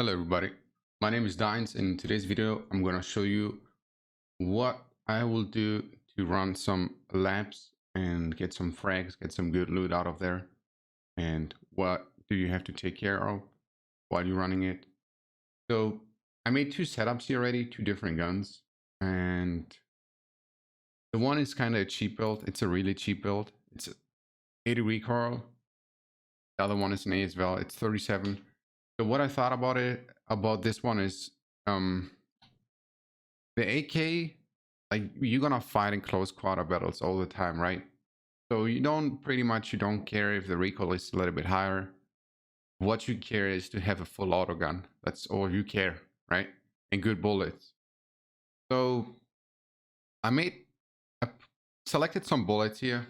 Hello everybody, my name is Dinez. In today's video I'm going to show you what I will do to run some labs and get some frags, get some good loot out of there, and what do you have to take care of while you're running it. So I made two setups here already, two different guns, and the one is kind of a cheap build. It's a really cheap build. It's 80 recoil. The other one is an ASVL. It's 37. So what I thought about this one is the AK, like you're gonna fight in close quarter battles all the time, right? So you don't care if the recoil is a little bit higher. What you care is to have a full auto gun. That's all you care, right? And good bullets. So I selected some bullets here.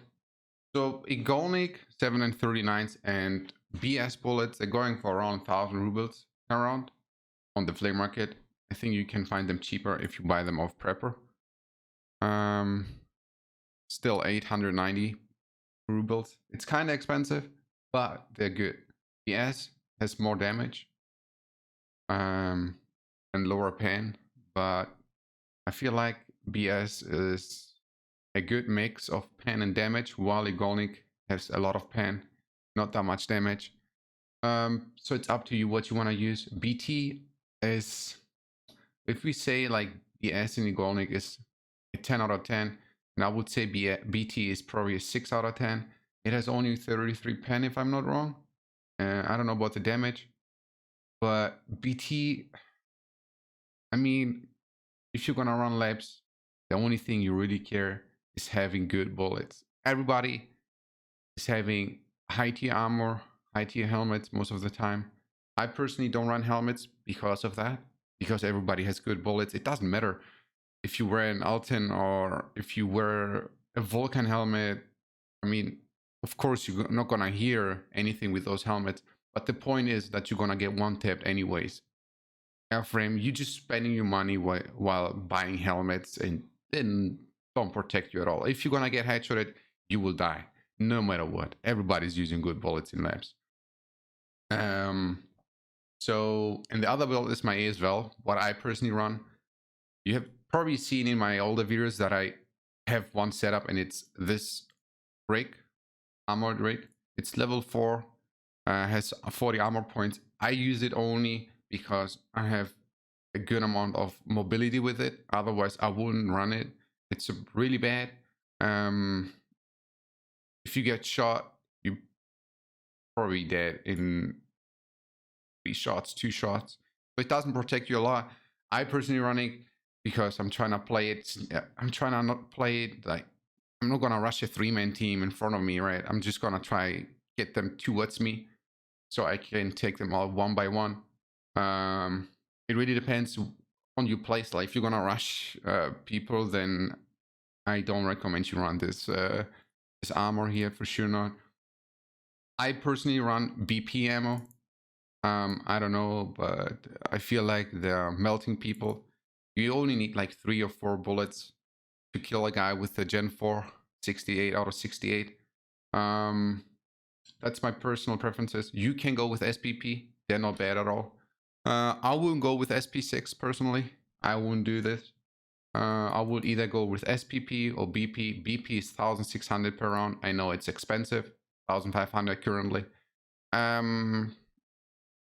So Igolnik 7 and 39s and BS bullets, they're going for around 1,000 rubles around on the flea market. I think you can find them cheaper if you buy them off Prepper. Still 890 rubles. It's kind of expensive, but they're good. BS has more damage and lower pan, but I feel like BS is a good mix of pan and damage, while Igolnik has a lot of pan, not that much damage. So it's up to you what you want to use. BT is, if we say like BS in Igolnik is a 10 out of 10, and I would say BT is probably a 6 out of 10. It has only 33 pen if I'm not wrong. I don't know about the damage, but BT, I mean, if you're gonna run labs, the only thing you really care is having good bullets. Everybody is having high tier armor, high tier helmets most of the time. I personally don't run helmets because of that, because everybody has good bullets. It doesn't matter if you wear an Alten or if you wear a Vulcan helmet. I mean, of course you're not gonna hear anything with those helmets, but the point is that you're gonna get one tapped anyways. Airframe, you're just spending your money while buying helmets, and then don't protect you at all. If you're gonna get headshotted, you will die no matter what. Everybody's using good bullets in labs. So, and the other build is my ASVL, what I personally run. You have probably seen in my older videos that I have one setup, and it's this rig, armored rig. It's level 4, has 40 armor points. I use it only because I have a good amount of mobility with it. Otherwise I wouldn't run it. It's really bad. If you get shot, you're probably dead in 3 shots, 2 shots. So it doesn't protect you a lot. I personally run it because I'm trying to play it. I'm trying to not play it like, I'm not gonna rush a 3-man team in front of me, right? I'm just gonna try get them towards me so I can take them all one by one. It really depends on your playstyle. If you're gonna rush people, then I don't recommend you run this armor here, for sure not. I personally run BP ammo. I don't know, but I feel like they're melting people. You only need like 3 or 4 bullets to kill a guy with the Gen 4, 68 out of 68. That's my personal preferences. You can go with SPP. They're not bad at all. I wouldn't go with SP6 personally. I wouldn't do this. I would either go with SPP or BP. BP is 1,600 per round. I know it's expensive, 1,500 currently.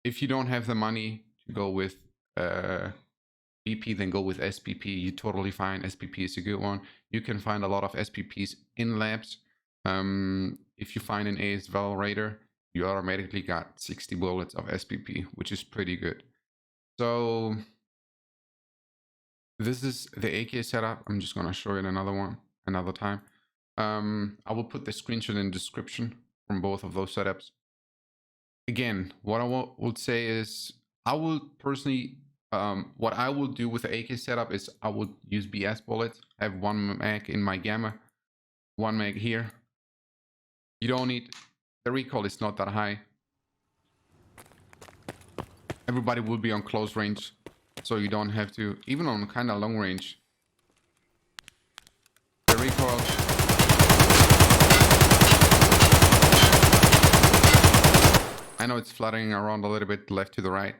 If you don't have the money to go with BP, then go with SPP. You're totally fine. SPP is a good one. You can find a lot of SPPs in labs. If you find an ASVL Raider, you automatically got 60 bullets of SPP, which is pretty good. So this is the AK setup. I'm just gonna show it another time. I will put the screenshot in the description from both of those setups. Again, what I would say is, I would personally, what I would do with the AK setup is I would use BS bullets. I have 1 mag in my Gamma, 1 mag here. You don't need, the recoil is not that high. Everybody will be on close range, so you don't have to, even on kind of long range. The recoil, I know it's fluttering around a little bit left to the right,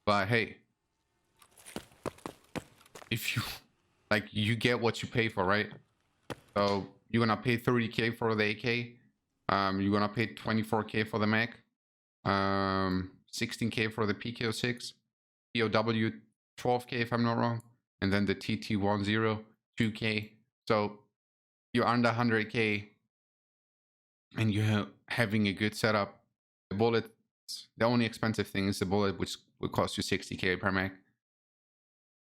But hey, if you like, you get what you pay for, right? So you're gonna pay 30k for the AK. You're gonna pay 24k for the Mac. 16k for the PKO6, POW 12k if I'm not wrong, and then the TT10 2k. So you're under 100k, and you're having a good setup. The bullet, the only expensive thing is the bullet, which will cost you 60k per Mac.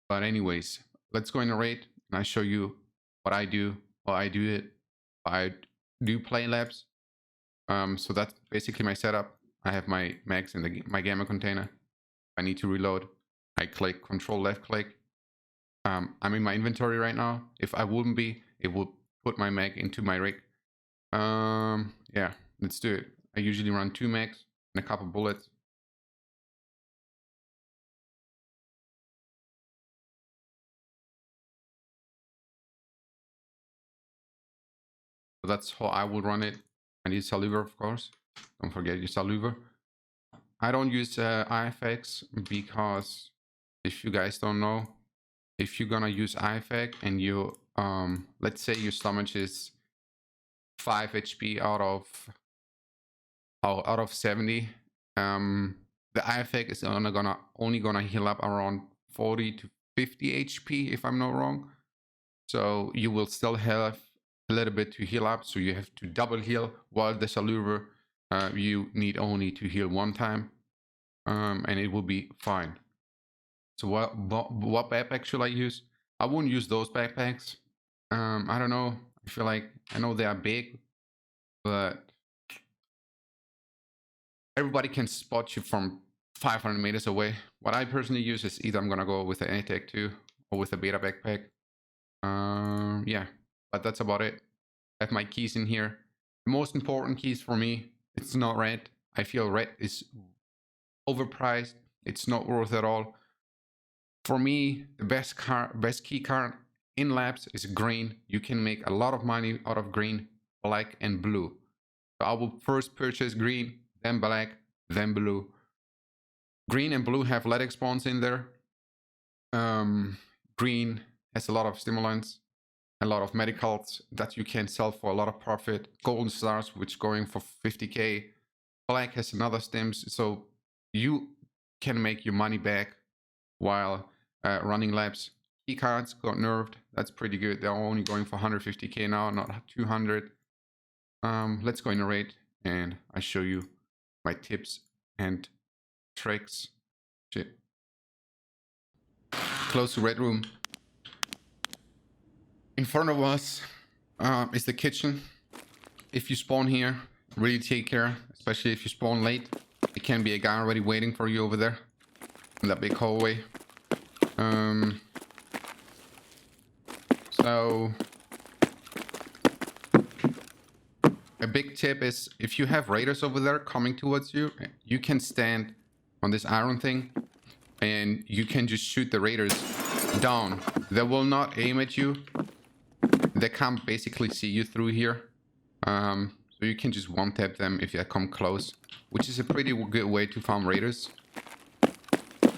But anyways, let's go in a raid, and I show you what I do. I do play labs. So that's basically my setup. I have my mags in my gamma container. I need to reload. I click Control left click. I'm in my inventory right now. If I wouldn't be, it would put my mag into my rig. Yeah, let's do it. I usually run 2 mags and a couple bullets. So that's how I would run it. I need Saluver, of course. Don't forget your Saluver. I don't use IFX because, if you guys don't know, if you're gonna use IFX and you let's say your stomach is 5 HP out of 70, the IFX is only gonna heal up around 40 to 50 HP if I'm not wrong. So you will still have a little bit to heal up, so you have to double heal, while the Saluver you need only to heal 1 time, and it will be fine. So what backpack should I use? I wouldn't use those backpacks. I don't know. I feel like, I know they are big, but everybody can spot you from 500 meters away. What I personally use is either I'm gonna go with the ATEC 2 or with a beta backpack. Yeah, but that's about it. I have my keys in here. The most important keys for me, it's not red. I feel red is overpriced. It's not worth it all. For me, the best key card in labs is green. You can make a lot of money out of green, black, and blue. So I will first purchase green, then black, then blue. Green and blue have lead spawns in there. Green has a lot of stimulants, a lot of medicals that you can sell for a lot of profit. Golden stars, which going for 50k. Black has another stims, so you can make your money back while running labs. Key cards got nerfed. That's pretty good. They're only going for 150k now, not 200. Let's go in a raid and I show you my tips and tricks. Shit. Close to red room. In front of us is the kitchen. If you spawn here, really take care, especially if you spawn late. It can be a guy already waiting for you over there in that big hallway. So a big tip is, if you have raiders over there coming towards you, you can stand on this iron thing and you can just shoot the raiders down. They will not aim at you. They can't basically see you through here. So you can just one-tap them if they come close, which is a pretty good way to farm raiders.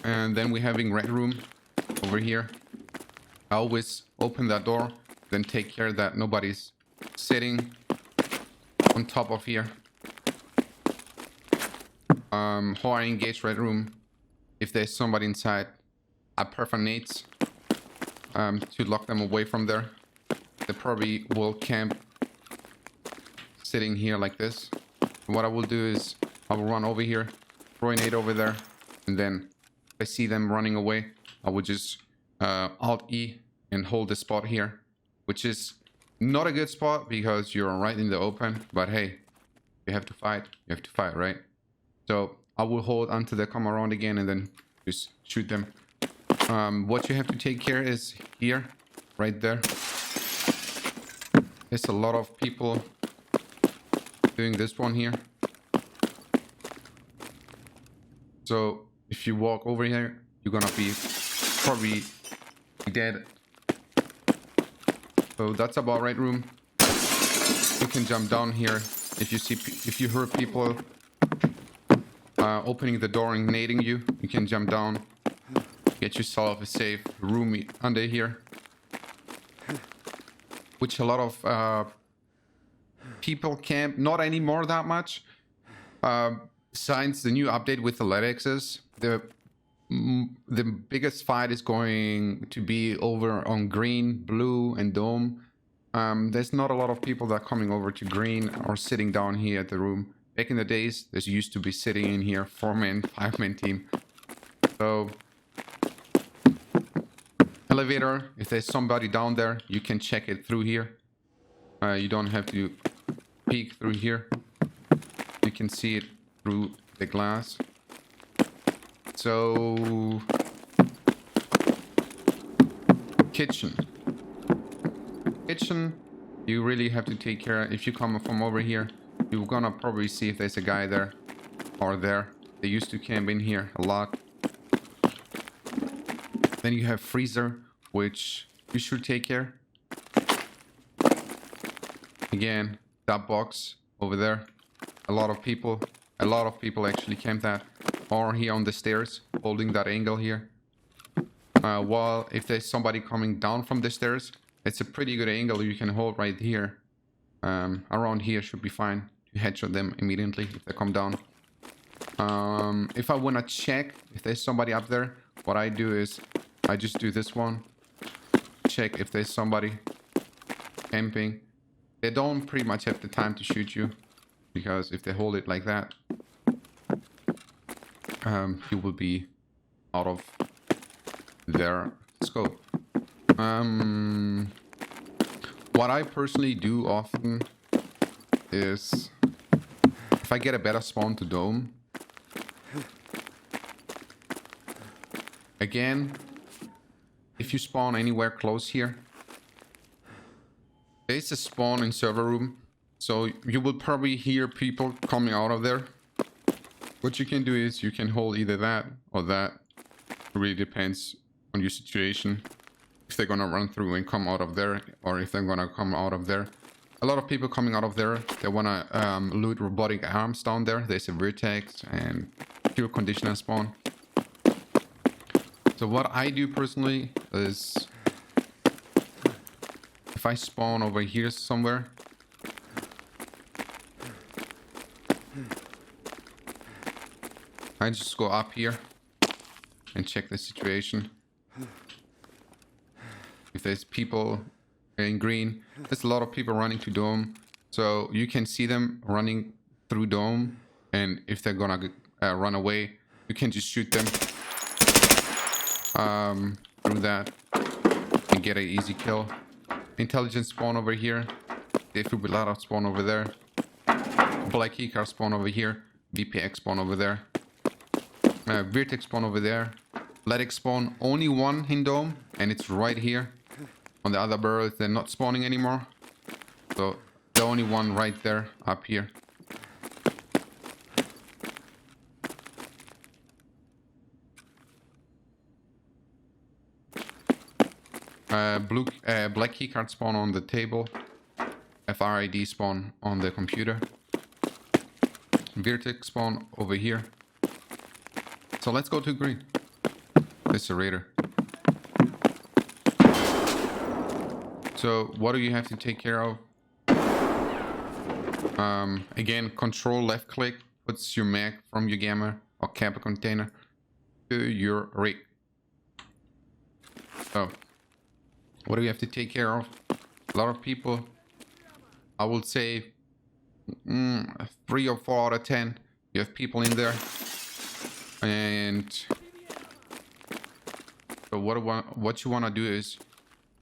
And then we're having red room over here. I always open that door, then take care that nobody's sitting on top of here. How I engage red room, if there's somebody inside, I prefer nades to lock them away from there. They probably will camp sitting here like this. And what I will do is I will run over here, throw a nade over there, and then if I see them running away, I will just Alt E and hold the spot here, which is not a good spot because you're right in the open, but hey, you have to fight, right? So I will hold until they come around again and then just shoot them. What you have to take care is here, right there. There's a lot of people doing this one here. So if you walk over here, you're gonna be probably dead. So that's about right room. You can jump down here if you hear people opening the door and nading you. You can jump down, get yourself a safe room under here, which a lot of people camp. Not anymore that much. Since the new update with the Loadouts, the biggest fight is going to be over on green, blue, and dome. There's not a lot of people that are coming over to green or sitting down here at the room. Back in the days, there's used to be sitting in here, 4-man, 5-man team. So, elevator, if there's somebody down there, you can check it through here. You don't have to peek through here. You can see it through the glass. So, kitchen, you really have to take care. If you come from over here, you're gonna probably see if there's a guy there or there. They used to camp in here a lot. Then you have freezer, which you should take care. Again, that box over there. A lot of people actually camp that. Or here on the stairs, holding that angle here. While if there's somebody coming down from the stairs, it's a pretty good angle you can hold right here. Around here should be fine to headshot them immediately if they come down. If I want to check if there's somebody up there, what I do is I just do this one. Check if there's somebody camping. They don't pretty much have the time to shoot you, because if they hold it like that, you will be out of their scope. What I personally do often is, if I get a better spawn to dome, again, if you spawn anywhere close here, there's a spawn in server room, so you will probably hear people coming out of there. What you can do is you can hold either that or that. It really depends on your situation. If they're gonna run through and come out of there, or if they're gonna come out of there. A lot of people coming out of there, they wanna loot robotic arms down there. There's a vertex and fuel conditioner spawn. So what I do personally is, if I spawn over here somewhere, I just go up here and check the situation. If there's people in green, there's a lot of people running to dome, so you can see them running through dome, and if they're gonna run away, you can just shoot them through that and get an easy kill. Intelligence spawn over here, defibrillator spawn over there, black keycard spawn over here, VPX spawn over there, vertex spawn over there, Ledic spawn, only one in dome, and it's right here. On the other barrels, they're not spawning anymore, so the only one right there up here. Black keycard spawn on the table, FRID spawn on the computer, vertex spawn over here. So let's go to green. This is a raider. So what do you have to take care of? Again, control left click puts your mag from your gamma or camper container to your rig. So what do you have to take care of? A lot of people, I would say 3 or 4 out of 10, you have people in there. And so what you want to do is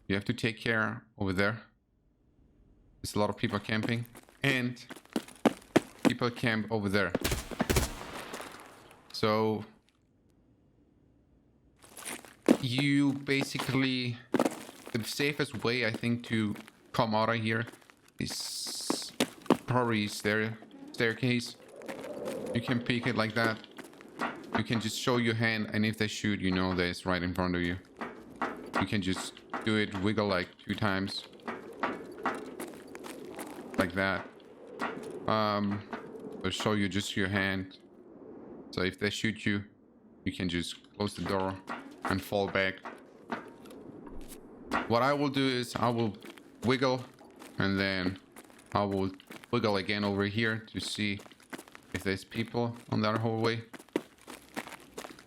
you have to take care over there. There's a lot of people camping, and people camp over there. So you basically, the safest way I think to come out of here is probably staircase. You can peek it like that. You can just show your hand, and if they shoot, you know that it's right in front of you. You can just do it, wiggle like 2 times. Like that. They'll show you just your hand. So if they shoot you, you can just close the door and fall back. What I will do is I will wiggle, and then I will wiggle again over here to see if there's people on that hallway.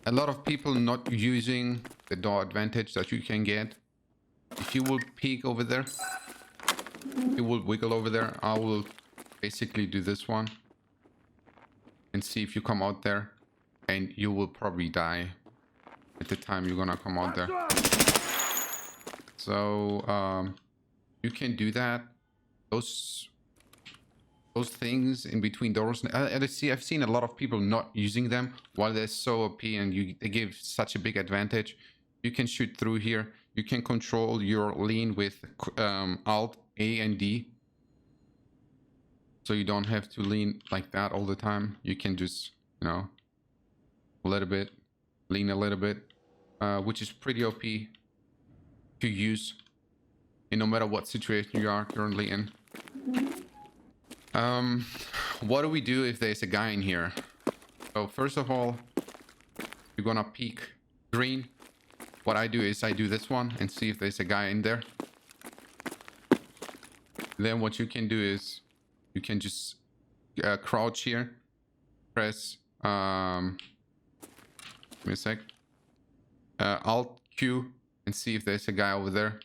A lot of people not using the door advantage that you can get. If you will peek over there, you will wiggle over there. I will basically do this one and see if you come out there, and you will probably die at the time you're gonna come out there. So you can do that. Those things in between doors. I've seen a lot of people not using them while they're so OP and they give such a big advantage. You can shoot through here. You can control your lean with Alt, A, and D. So you don't have to lean like that all the time. You can just, you know, a little bit, lean a little bit, which is pretty OP to use in no matter what situation you are currently in. What do we do if there's a guy in here? So first of all, you're gonna peek green. What I do is I do this one and see if there's a guy in there. Then what you can do is you can just crouch here, press give me a sec, Alt Q, and see if there's a guy over there.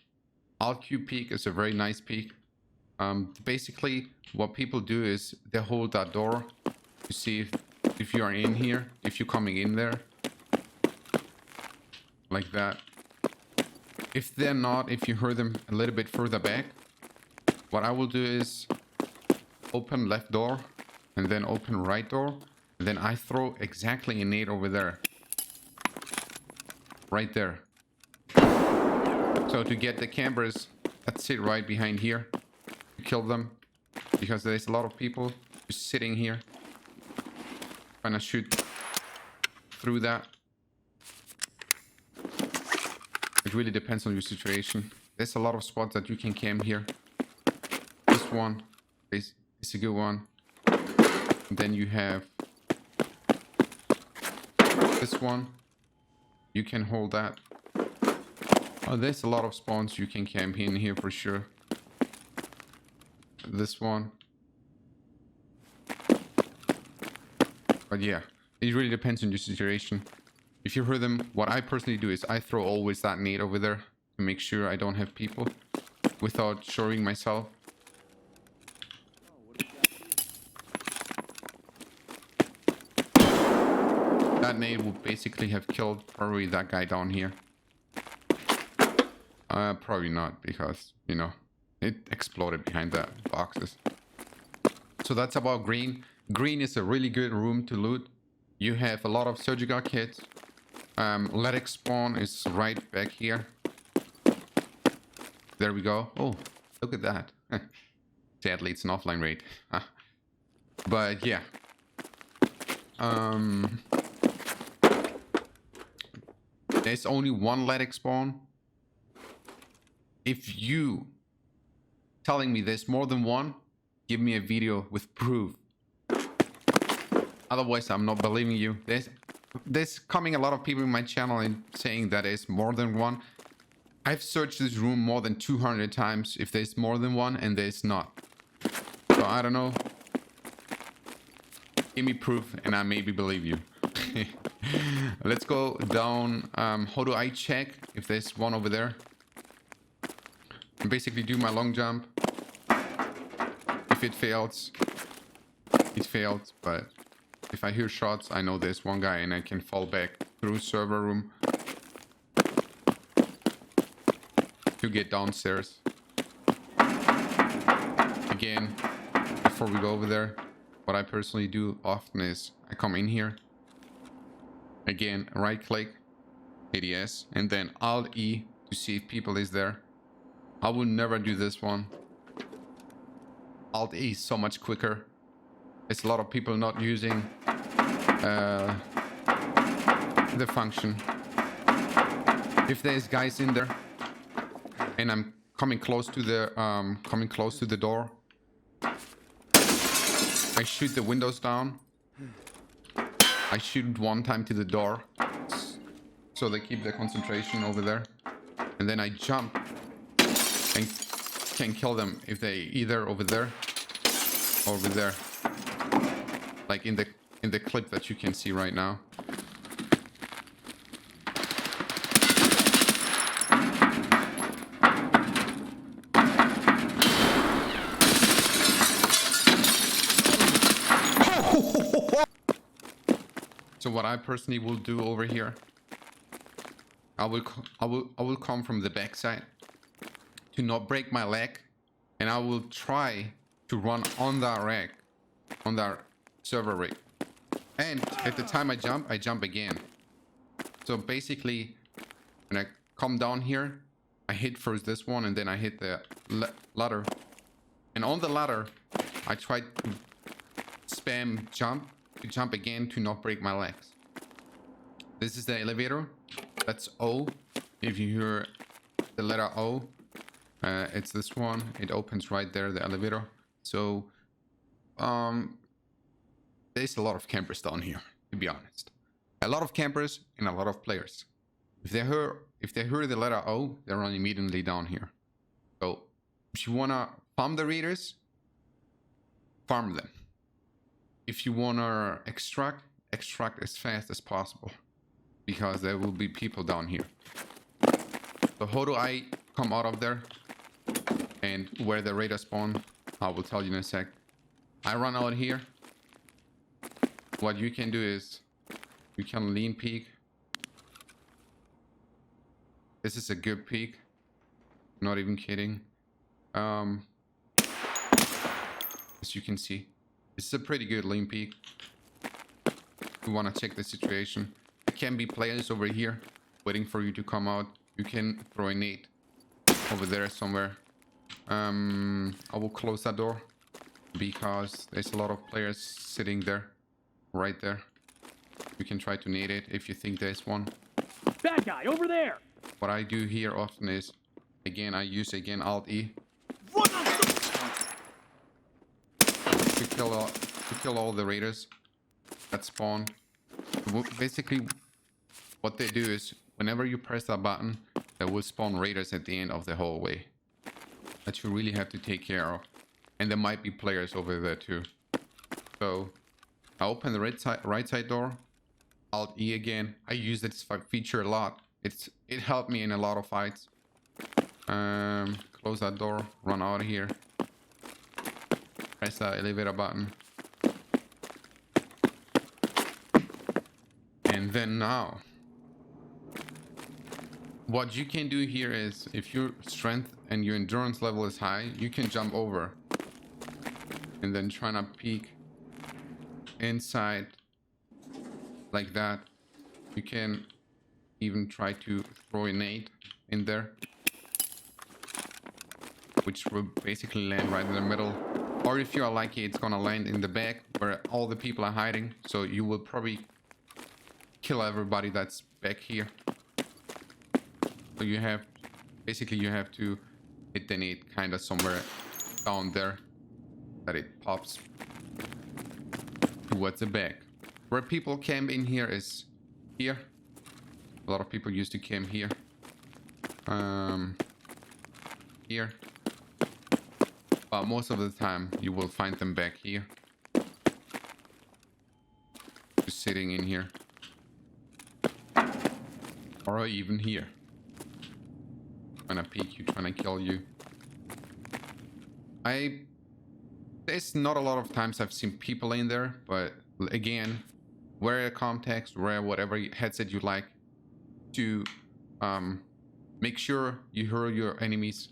Alt Q peek is a very nice peek. Basically what people do is they hold that door to see if you are in here, if you're coming in there, like that. If they're not, if you hear them a little bit further back, what I will do is open left door and then open right door, and then I throw exactly a nade over there, right there. So to get the campers that sit right behind here, kill them, because there's a lot of people just sitting here trying to shoot through that. It really depends on your situation. There's a lot of spots that you can camp here. This one is a good one. And then you have this one. You can hold that. Oh, there's a lot of spawns you can camp in here for sure. This one. But yeah, it really depends on your situation. If you hear them, what I personally do is I throw always that nade over there to make sure I don't have people without showing myself. That nade would basically have killed probably that guy down here. Probably not, because, you know, it exploded behind the boxes. So that's about green. Green is a really good room to loot. You have a lot of surgical kits. Letic spawn is right back here. There we go. Oh, look at that. Sadly, it's an offline raid. But yeah. There's only one Letic spawn. If you telling me there's more than one, give me a video with proof. Otherwise, I'm not believing you. There's coming a lot of people in my channel and saying that there's more than one. I've searched this room more than 200 times if there's more than one, and there's not. So I don't know. Give me proof and I maybe believe you. Let's go down. How do I check if there's one over there? I basically do my long jump. If it fails, it failed, but if I hear shots, I know there's one guy and I can fall back through server room to get downstairs. Again, before we go over there, what I personally do often is I come in here. Again, right click, ADS, and then Alt E to see if people is there. I will never do this one. Alt E is so much quicker. It's a lot of people not using the function. If there's guys in there and I'm coming close to the door, I shoot the windows down. I shoot one time to the door, so they keep their concentration over there, and then I jump and can kill them if they either over there or over there, like in the clip that you can see right now. So what I personally will do over here, I will come from the backside to not break my leg, and I will try to run on that rack, on that server rig. And at the time I jump again. So basically, when I come down here, I hit first this one, and then I hit the ladder. And on the ladder, I try to spam jump again to not break my legs. This is the elevator. That's O. If you hear the letter O, it's this one. It opens right there, the elevator. So there's a lot of campers down here, to be honest. A lot of campers and a lot of players. If they hear the letter O, they run immediately down here. So if you wanna farm the raiders, farm them. If you wanna extract as fast as possible, because there will be people down here. So how do I come out of there and where the raiders spawn? I will tell you in a sec. I run out here. What you can do is you can lean peek. This is a good peek. Not even kidding. As you can see, this is a pretty good lean peek. You want to check the situation. There can be players over here waiting for you to come out. You can throw a nade over there somewhere. I will close that door because there's a lot of players sitting there, right there. You can try to nade it if you think there's one. Bad guy over there. What I do here often is, I use Alt E to kill all the raiders that spawn. Basically, what they do is whenever you press that button, there will spawn raiders at the end of the hallway that you really have to take care of. And there might be players over there too. So I open the right side door, Alt E again. I use this feature a lot. It helped me in a lot of fights. Close that door, run out of here. Press that elevator button. And then now, what you can do here is, if your strength and your endurance level is high, you can jump over and then try to peek inside like that. You can even try to throw a nade in there, which will basically land right in the middle. Or if you are lucky, it's gonna land in the back where all the people are hiding. So you will probably kill everybody that's back here. So you have to hit the nade kind of somewhere down there that it pops towards the back. Where people camp in here is here. A lot of people used to camp here. Here. But most of the time you will find them back here. Just sitting in here. Or even here. Trying to peek you, trying to kill you. There's not a lot of times I've seen people in there, but again, wear a context, wear whatever headset you like to make sure you hear your enemies.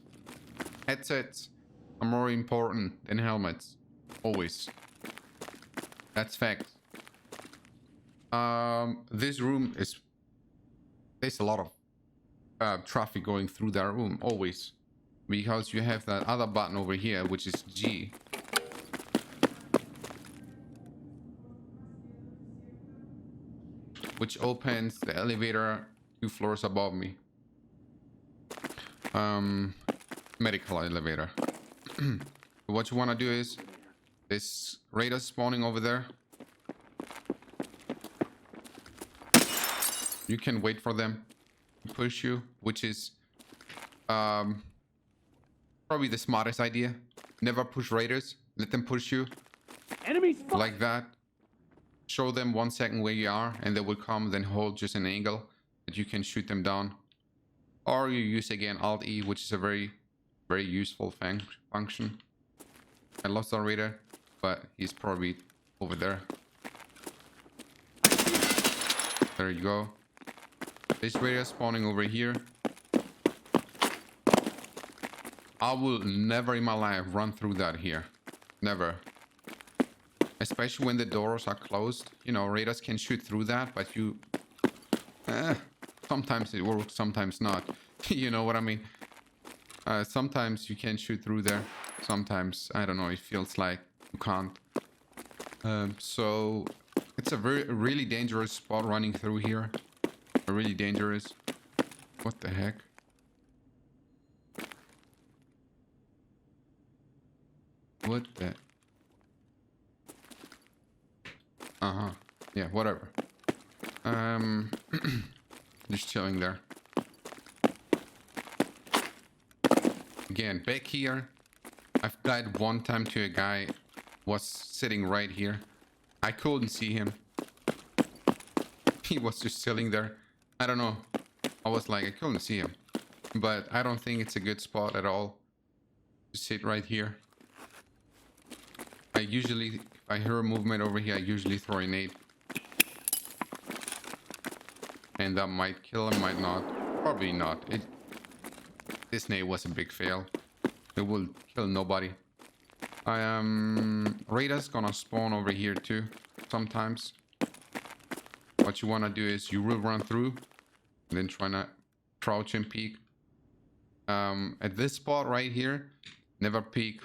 Headsets are more important than helmets, always. That's fact. This room there's a lot of traffic going through that room, always, because you have that other button over here, which is G. Which opens the elevator 2 floors above me. Medical elevator. What you want to do is, this raider spawning over there. You can wait for them to push you, which is probably the smartest idea. Never push raiders. Let them push you Enemy spotted. like that. Show them 1 second where you are, and they will come. Then hold just an angle that you can shoot them down. Or you use again Alt E, which is a very useful function. I lost our raider, but he's probably over there. There you go. This raider spawning over here. I will never in my life run through that here. Never. Especially when the doors are closed. You know, raiders can shoot through that, but you... sometimes it works, sometimes not. You know what I mean? Sometimes you can shoot through there. Sometimes, I don't know, it feels like you can't. So, it's a really dangerous spot running through here. Really dangerous. What the heck? What the... Uh-huh. Yeah, whatever. Just chilling there. Again, back here. I've died one time to a guy was sitting right here. I couldn't see him. He was just sitting there. I don't know. I was like, I couldn't see him. But I don't think it's a good spot at all to sit right here. I usually, if I hear a movement over here, I usually throw a nade. And that might kill him, might not. Probably not. This nade was a big fail. It will kill nobody. Raiders gonna spawn over here too, sometimes. What you wanna do is you will run through, and then try to crouch and peek. At this spot right here, never peek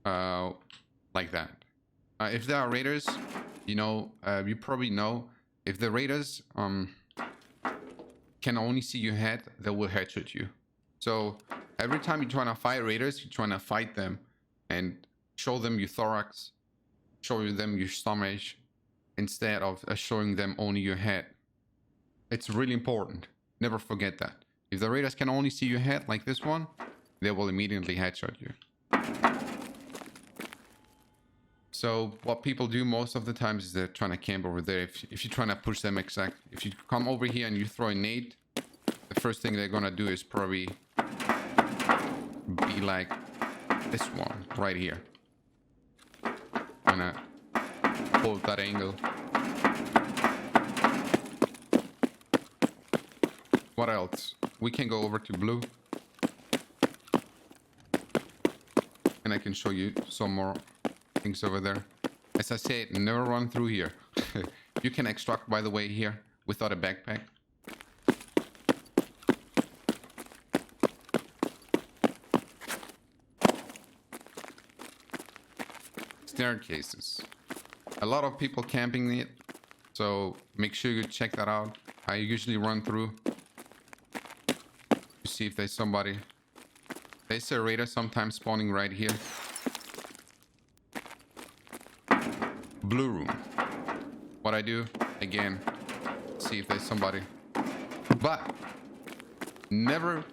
like that. If there are raiders, you know, you probably know, if the raiders can only see your head, they will headshot you. So every time you're trying to fight raiders, you're trying to fight them and show them your thorax, show them your stomach, instead of showing them only your head. It's really important. Never forget that. If the raiders can only see your head, like this one, they will immediately headshot you. So what people do most of the times is they're trying to camp over there. If you're trying to push them if you come over here and you throw a nade, the first thing they're gonna do is probably be like this one right here. Gonna hold that angle. What else? We can go over to blue. And I can show you some more things over there. As I said, never run through here. You can extract, by the way, here without a backpack. Staircases. A lot of people camping it, so make sure you check that out. I usually run through to see if there's somebody. There's a raider sometimes spawning right here. Blue room. What I do, again, see if there's somebody. But never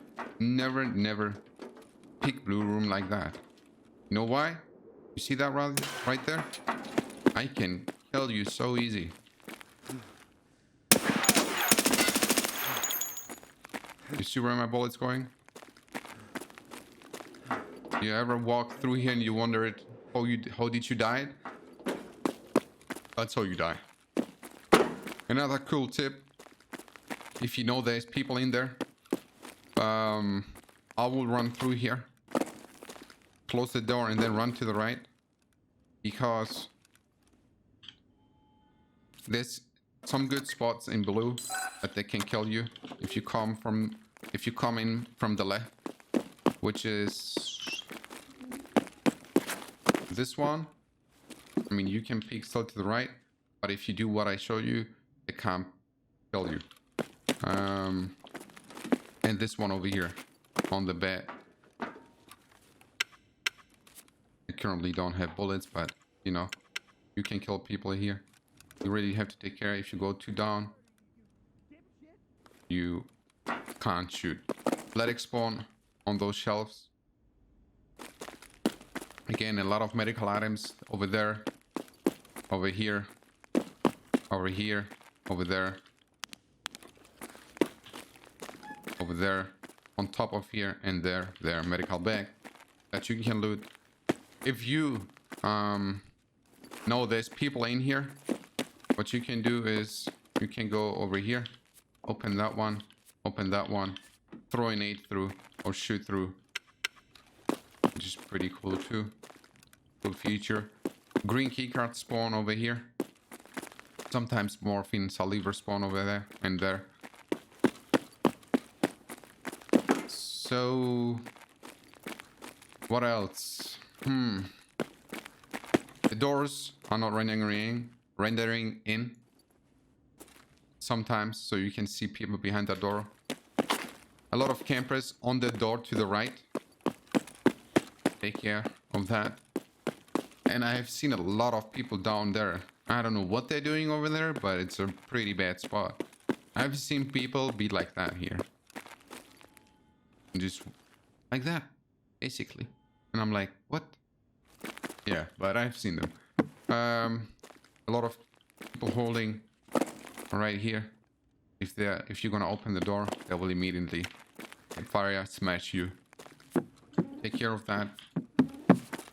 pick blue room like that. You know why? You see that right there? I can kill you so easy. You see where my bullet's going? You ever walk through here and you wonder how did you die? That's how you die. Another cool tip, if you know there's people in there, I will run through here, close the door, and then run to the right, because there's some good spots in blue that they can kill you if you come in from the left, which is this one. I mean, you can peek still to the right, but if you do what I show you, it can't kill you. And this one over here on the bed. I currently don't have bullets, but you know, you can kill people here. You really have to take care. If you go too down, you can't shoot. Let spawn on those shelves. Again, a lot of medical items over there, over here, over here, over there, over there, on top of here, and there medical bag that you can loot. If you know there's people in here, what you can do is you can go over here, open that one, throw an nade through or shoot through, which is pretty cool too. Cool feature. Green keycard spawn over here. Sometimes morphine saliva spawn over there and there. So what else? The doors are not rendering in sometimes, so you can see people behind that door. A lot of campers on the door to the right. Take care of that. And I have seen a lot of people down there. I don't know what they're doing over there, but it's a pretty bad spot. I've seen people be like that here. Just like that, basically. And I'm like, what? Yeah, but I've seen them. A lot of people holding right here. If you're gonna open the door, they will immediately fire smash you. Take care of that.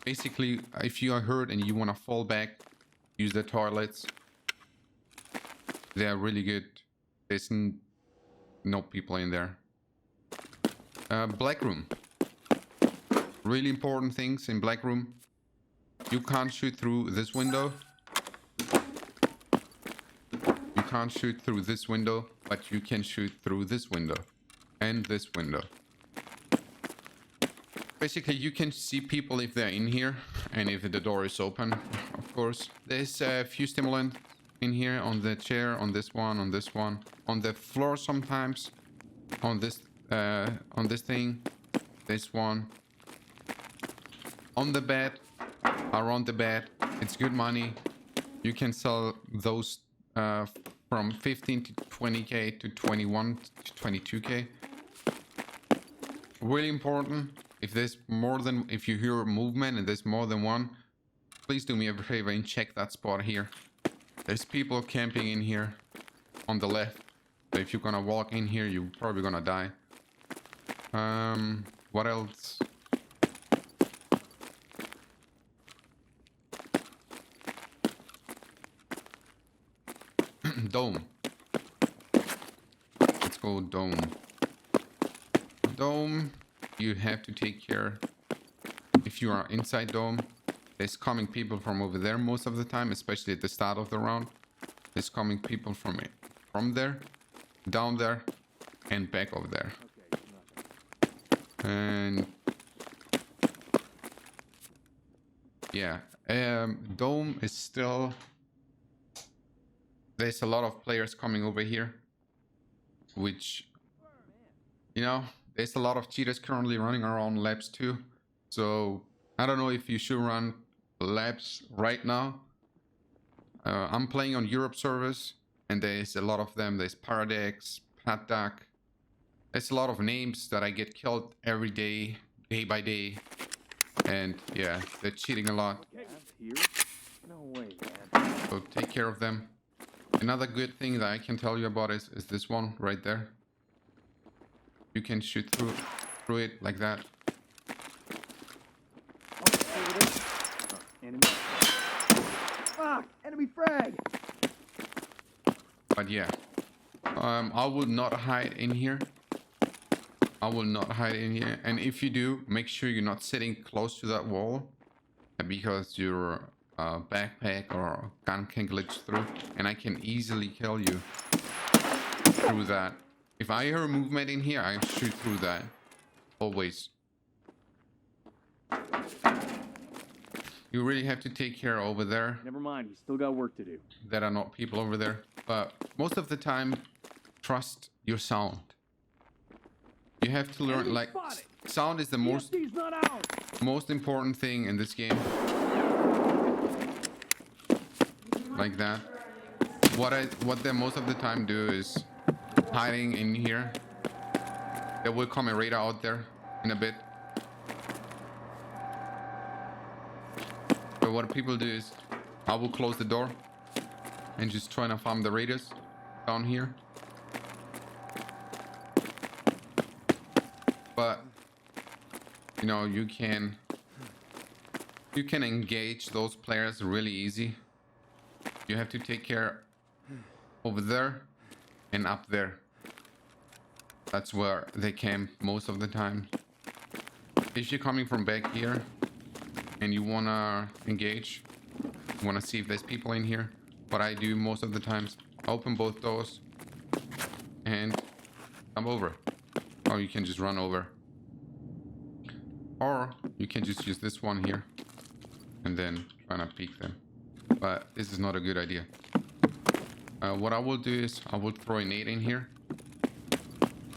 Basically, if you are hurt and you wanna fall back, use the toilets. They are really good. There's no people in there. Black room. Really important things in black room. You can't shoot through this window. You can't shoot through this window, but you can shoot through this window and this window. Basically, you can see people if they're in here and if the door is open, of course. There's a few stimulant in here on the chair, on this one, on the floor sometimes, on this thing, this one, on the bed, around the bed. It's good money. You can sell those from 15 to 20k to 21 to 22k. Really important. If you hear movement and there's more than one, please do me a favor and check that spot here. There's people camping in here on the left. So if you're gonna walk in here, you're probably gonna die. What else? Dome. Let's go dome. Dome, you have to take care. If you are inside dome, there's coming people from over there most of the time, especially at the start of the round. There's coming people from there, down there, and back over there. And yeah, dome is still. There's a lot of players coming over here, which, you know, there's a lot of cheaters currently running around labs too. So I don't know if you should run labs right now. I'm playing on Europe servers, and there's a lot of them. There's Paradex, Patduck. There's a lot of names that I get killed every day, day by day. And yeah, they're cheating a lot. No way, man. So take care of them. Another good thing that I can tell you about is this one right there. You can shoot through it like that. Enemy. Fuck! Enemy frag! But yeah, I will not hide in here. I will not hide in here. And if you do, make sure you're not sitting close to that wall, because your backpack or gun can glitch through, and I can easily kill you through that. If I hear movement in here, I shoot through that. Always. You really have to take care over there. Never mind, we still got work to do. There are not people over there. But most of the time, trust your sound. You have to learn, like, sound is the most important thing in this game. Like that. What they most of the time do is hiding in here. There will come a radar out there in a bit. But what people do is, I will close the door and just try to farm the raiders down here. But you know, you can engage those players really easy. You have to take care over there and up there. That's where they camp most of the time. If you're coming from back here and you wanna engage, you wanna see if there's people in here, what I do most of the times, open both doors and come over. Or you can just run over. Or you can just use this one here and then try to peek them. But this is not a good idea. What I will do is I will throw a nade in here.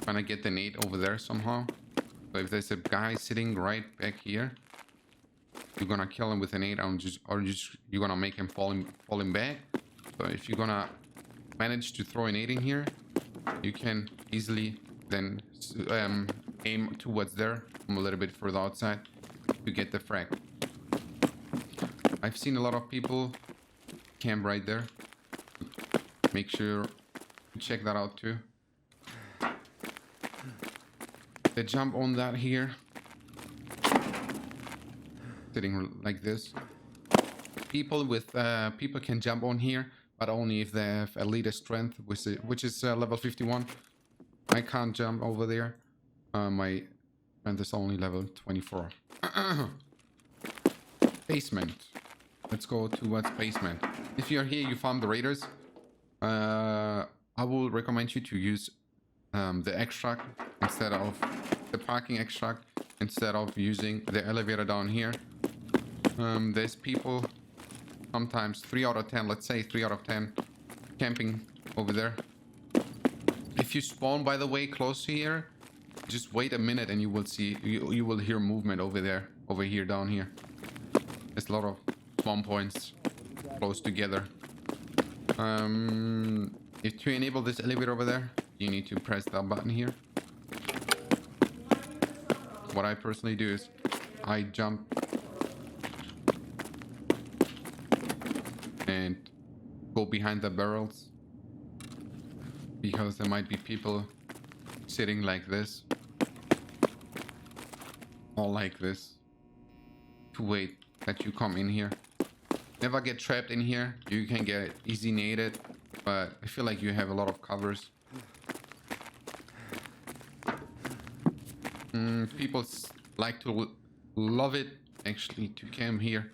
Trying to get the nade over there somehow. So if there's a guy sitting right back here, you're gonna kill him with a nade, you're gonna make him fall in back. So if you're gonna manage to throw a nade in here, you can easily then aim towards there from a little bit further outside to get the frag. I've seen a lot of people camp right there. Make sure to check that out too. They jump on that here, sitting like this. People can jump on here, but only if they have a leader strength, which is level 51. I can't jump over there. My strength is only level 24. Basement. Let's go towards basement. If you're here, you farm the raiders. I will recommend you to use the extract instead of the parking extract, instead of using the elevator down here. There's people, sometimes 3 out of 10, let's say 3 out of 10, camping over there. If you spawn, by the way, close to here, just wait a minute and you will see, you will hear movement over there, over here, down here. There's a lot of spawn points close together. If to enable this elevator over there, you need to press that button here. What I personally do is I jump and go behind the barrels, because there might be people sitting like this or like this to wait that you come in here. Never get trapped in here. You can get easy naded, but I feel like you have a lot of covers. People like to love it actually to camp here.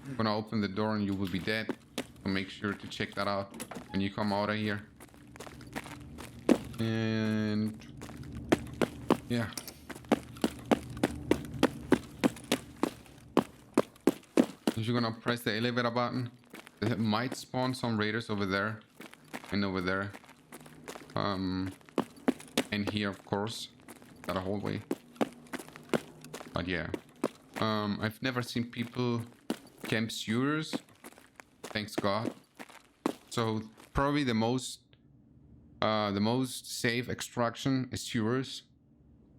I'm gonna open the door and you will be dead, so make sure to check that out when you come out of here. And yeah, if you're gonna press the elevator button, it might spawn some raiders over there and over there, and here of course, that hallway. But yeah, I've never seen people camp sewers, thanks God. So probably the most safe extraction is sewers.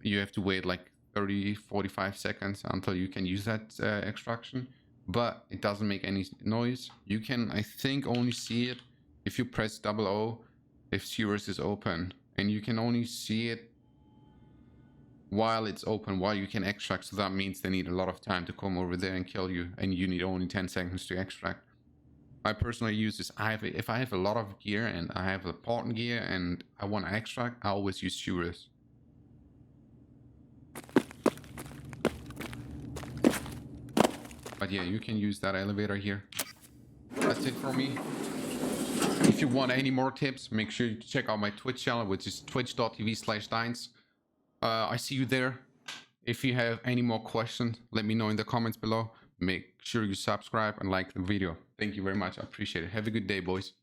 You have to wait like 30-45 seconds until you can use that extraction, but it doesn't make any noise. You can, I think, only see it if you press O if sewers is open, and you can only see it while it's open, while you can extract. So that means they need a lot of time to come over there and kill you, and you need only 10 seconds to extract. I personally use this. If I have a lot of gear and I have important gear and I want to extract, I always use sewers. But yeah, you can use that elevator here. That's it for me. If you want any more tips, make sure you check out my Twitch channel, which is twitch.tv/Dinez. I see you there. If you have any more questions, let me know in the comments below. Make sure you subscribe and like the video. Thank you very much. I appreciate it. Have a good day, boys.